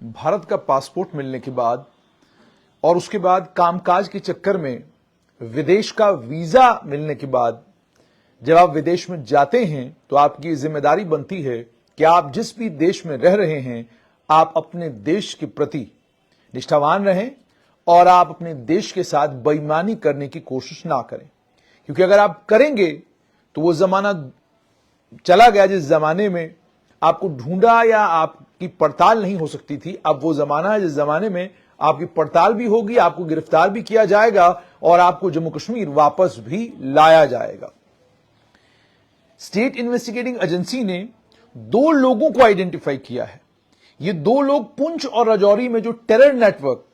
भारत का पासपोर्ट मिलने के बाद और उसके बाद कामकाज के चक्कर में विदेश का वीजा मिलने के बाद जब आप विदेश में जाते हैं तो आपकी जिम्मेदारी बनती है कि आप जिस भी देश में रह रहे हैं आप अपने देश के प्रति निष्ठावान रहें और आप अपने देश के साथ बेईमानी करने की कोशिश ना करें, क्योंकि अगर आप करेंगे तो वो जमाना चला गया जिस जमाने में आपको ढूंढा या आपकी पड़ताल नहीं हो सकती थी। अब वो जमाना है जिस जमाने में आपकी पड़ताल भी होगी, आपको गिरफ्तार भी किया जाएगा और आपको जम्मू कश्मीर वापस भी लाया जाएगा। स्टेट इन्वेस्टिगेटिंग एजेंसी ने 2 लोगों को आइडेंटिफाई किया है। ये 2 लोग पुंछ और राजौरी में जो टेरर नेटवर्क,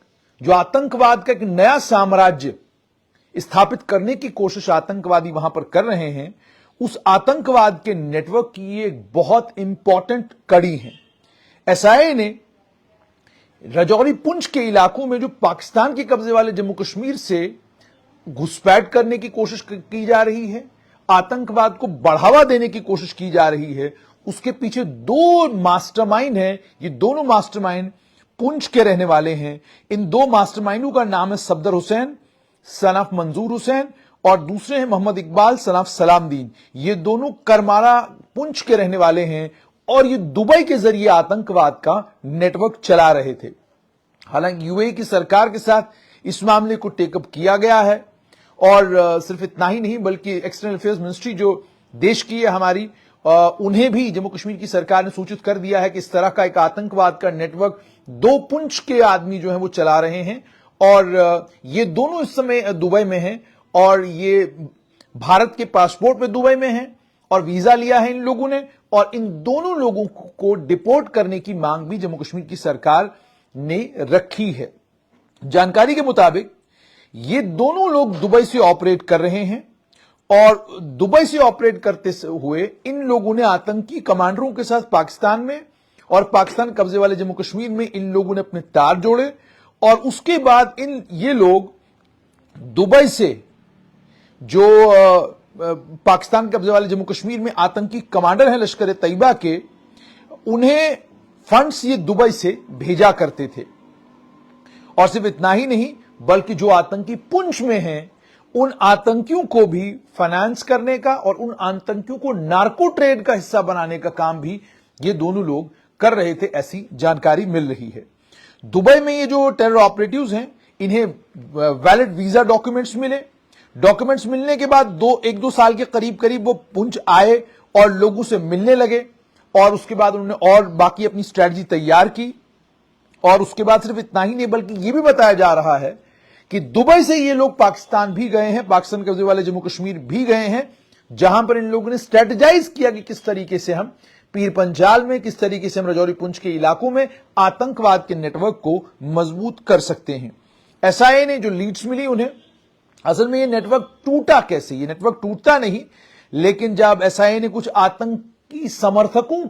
जो आतंकवाद का एक नया साम्राज्य स्थापित करने की कोशिश आतंकवादी वहां पर कर रहे हैं, उस आतंकवाद के नेटवर्क की एक बहुत इंपॉर्टेंट कड़ी है। एसआईए ने राजौरी पुंछ के इलाकों में जो पाकिस्तान के कब्जे वाले जम्मू कश्मीर से घुसपैठ करने की कोशिश की जा रही है, आतंकवाद को बढ़ावा देने की कोशिश की जा रही है, उसके पीछे 2 मास्टरमाइंड हैं। ये दोनों मास्टरमाइंड पुंछ के रहने वाले हैं। इन 2 मास्टरमाइंडों का नाम है सफदर हुसैन सन ऑफ मंजूर हुसैन और दूसरे हैं मोहम्मद इकबाल सन ऑफ सलामदीन। ये दोनों करमारा पुंछ के रहने वाले हैं और ये दुबई के जरिए आतंकवाद का नेटवर्क चला रहे थे। हालांकि यूएई की सरकार के साथ इस मामले को टेकअप किया गया है और सिर्फ इतना ही नहीं बल्कि एक्सटर्नल अफेयर्स मिनिस्ट्री जो देश की है हमारी, उन्हें भी जम्मू कश्मीर की सरकार ने सूचित कर दिया है कि इस तरह का एक आतंकवाद का नेटवर्क 2 पुंछ के आदमी जो है वो चला रहे हैं और ये दोनों इस समय दुबई में हैं और ये भारत के पासपोर्ट पे दुबई में हैं और वीजा लिया है इन लोगों ने और इन दोनों लोगों को डिपोर्ट करने की मांग भी जम्मू कश्मीर की सरकार ने रखी है। जानकारी के मुताबिक ये दोनों लोग दुबई से ऑपरेट कर रहे हैं और दुबई से ऑपरेट करते हुए इन लोगों ने आतंकी कमांडरों के साथ पाकिस्तान में और पाकिस्तान कब्जे वाले जम्मू कश्मीर में इन लोगों ने अपने तार जोड़े और उसके बाद ये लोग दुबई से जो पाकिस्तान कब्जे वाले जम्मू कश्मीर में आतंकी कमांडर हैं लश्कर तैयबा के, उन्हें फंड्स ये दुबई से भेजा करते थे। और सिर्फ इतना ही नहीं बल्कि जो आतंकी पुंछ में हैं उन आतंकियों को भी फाइनेंस करने का और उन आतंकियों को नार्को ट्रेड का हिस्सा बनाने का काम भी ये दोनों लोग कर रहे थे, ऐसी जानकारी मिल रही है। दुबई में ये जो टेरर ऑपरेटिव्स हैं इन्हें वैलिड वीजा डॉक्यूमेंट्स मिले। डॉक्यूमेंट्स मिलने के बाद 1-2 साल के करीब वो पुंछ आए और लोगों से मिलने लगे और उसके बाद उन्होंने और बाकी अपनी स्ट्रैटेजी तैयार की और उसके बाद सिर्फ इतना ही नहीं बल्कि यह भी बताया जा रहा है कि दुबई से ये लोग पाकिस्तान भी गए हैं, पाकिस्तान कब्जे वाले जम्मू कश्मीर भी गए हैं, जहां पर इन लोगों ने स्ट्रेटेजाइज किया कि किस तरीके से हम पीर पंजाल में, किस तरीके से हम राजौरी पुंछ के इलाकों में आतंकवाद के नेटवर्क को मजबूत कर सकते हैं। एसआईए ने जो लीड्स मिली उन्हें, असल में ये नेटवर्क टूटा कैसे? ये नेटवर्क टूटता नहीं, लेकिन जब एसआईए ने कुछ आतंकी समर्थकों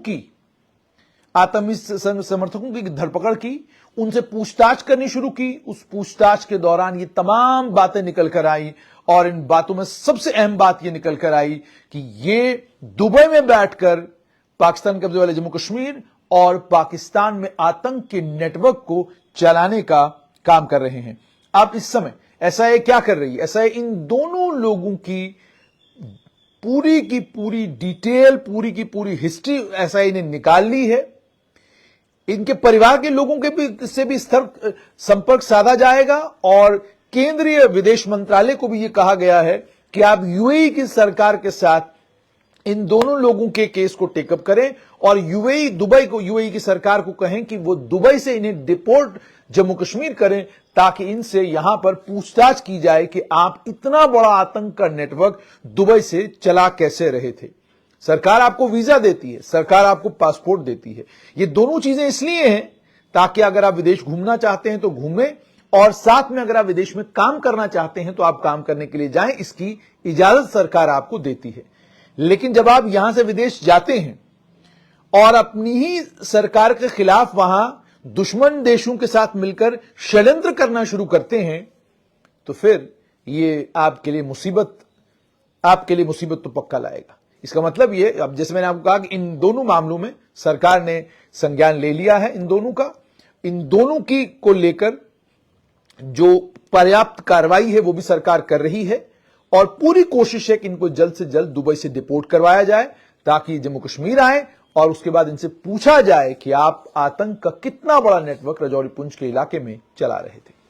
की धरपकड़ की, उनसे पूछताछ करनी शुरू की, उस पूछताछ के दौरान ये तमाम बातें निकल कर आई और इन बातों में सबसे अहम बात यह निकल कर आई कि ये दुबई में बैठकर पाकिस्तान कब्जे वाले जम्मू कश्मीर और पाकिस्तान में आतंक के नेटवर्क को चलाने का काम कर रहे हैं। अब इस समय एसआईए क्या कर रही है? एसआईए इन दोनों लोगों की पूरी डिटेल, पूरी की पूरी हिस्ट्री एसआईए ने निकाल ली है। इनके परिवार के लोगों के से भी संपर्क साधा जाएगा और केंद्रीय विदेश मंत्रालय को भी यह कहा गया है कि आप यूएई की सरकार के साथ इन दोनों लोगों के केस को टेकअप करें और यूएई की सरकार को कहें कि वो दुबई से इन्हें डिपोर्ट जम्मू कश्मीर करें ताकि इनसे यहां पर पूछताछ की जाए कि आप इतना बड़ा आतंक का नेटवर्क दुबई से चला कैसे रहे थे। सरकार आपको वीजा देती है, सरकार आपको पासपोर्ट देती है। ये दोनों चीजें इसलिए हैं ताकि अगर आप विदेश घूमना चाहते हैं तो घूमें और साथ में अगर आप विदेश में काम करना चाहते हैं तो आप काम करने के लिए जाएं, इसकी इजाजत सरकार आपको देती है। लेकिन जब आप यहां से विदेश जाते हैं और अपनी ही सरकार के खिलाफ वहां दुश्मन देशों के साथ मिलकर षड्यंत्र करना शुरू करते हैं तो फिर ये आपके लिए मुसीबत तो पक्का लाएगा। इसका मतलब ये, अब जैसे मैंने आपको कहा कि इन दोनों मामलों में सरकार ने संज्ञान ले लिया है इन दोनों का इन दोनों की को लेकर जो पर्याप्त कार्रवाई है वो भी सरकार कर रही है और पूरी कोशिश है कि इनको जल्द से जल्द दुबई से डिपोर्ट करवाया जाए ताकि जम्मू कश्मीर आए और उसके बाद इनसे पूछा जाए कि आप आतंक का कितना बड़ा नेटवर्क राजौरी पुंछ के इलाके में चला रहे थे।